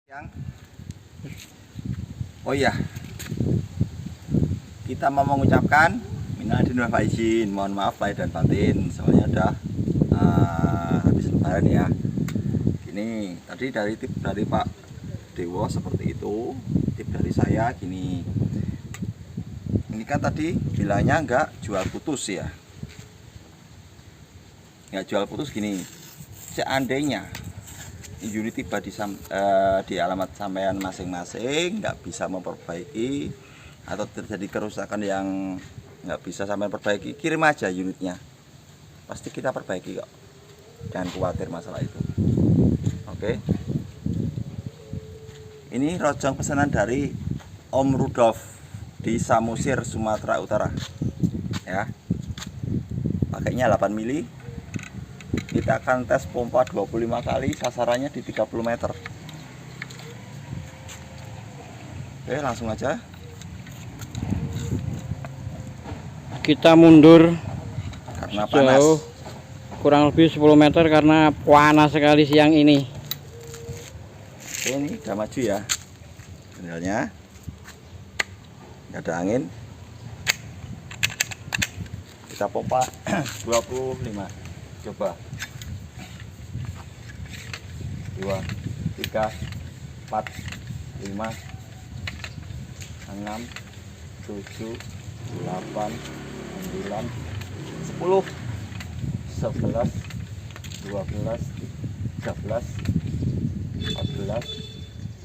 Oh iya, kita mau mengucapkan minal aidin wal faizin, mohon maaf lahir dan batin, soalnya udah habis lebaran ya. Gini, tadi dari tip dari Pak Dewo seperti itu, tip dari saya gini. Ini kan tadi bilangnya nggak jual putus ya, nggak jual putus gini. Seandainya unit tiba di alamat sampean masing-masing, nggak bisa memperbaiki atau terjadi kerusakan yang nggak bisa sampean perbaiki, kirim aja unitnya, pasti kita perbaiki kok, jangan khawatir masalah itu. Oke, ini rojong pesanan dari Om Rudolf di Samosir, Sumatera Utara ya, pakainya 8 mili. Kita akan tes pompa 25 kali, sasarannya di 30 meter. Oke, langsung aja. Kita mundur Karena panas. Kurang lebih 10 meter karena panas sekali siang ini. Oke, ini udah maju ya. Kendalnya nggak ada angin. Kita pompa 25. Coba 2, 3, 4, 5, 6, 7, 8, 9, 10, 11, 12, 13, 14,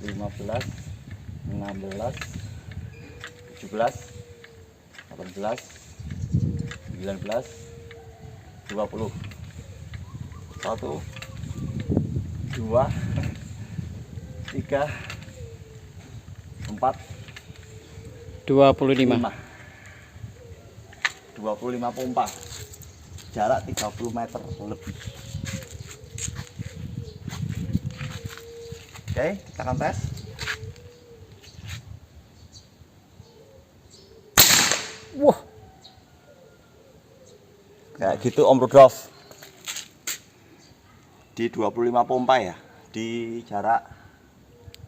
15, 16, 17, 18, 19, 20. 1, 2, 3, 4, 25. 25 pompa, jarak 30 meter lebih. Oke, kita akan tes. Wah, kayak gitu Om Rudolf. Di 25 pompa ya, di jarak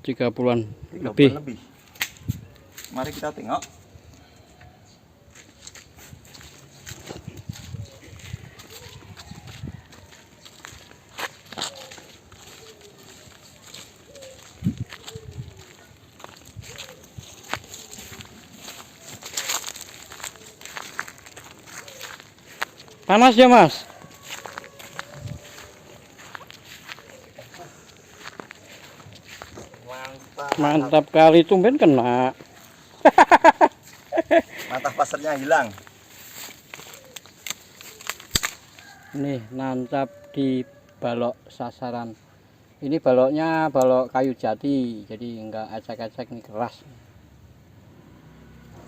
30-an 30 lebih. lebih. Mari kita tengok. Panas ya, Mas? Mantap kali, tumben kena. Mata pasarnya hilang. Nih, nancap di balok sasaran. Ini baloknya balok kayu jati, jadi enggak ecek-ecek, nih keras.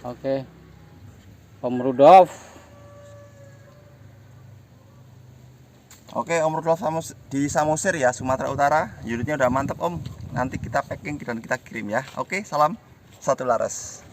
Oke, Om Rudolf. Oke, Om Rudolf di Samosir ya, Sumatera Utara. Unitnya udah mantep Om. Nanti kita packing dan kita kirim ya. Oke, salam satu laras.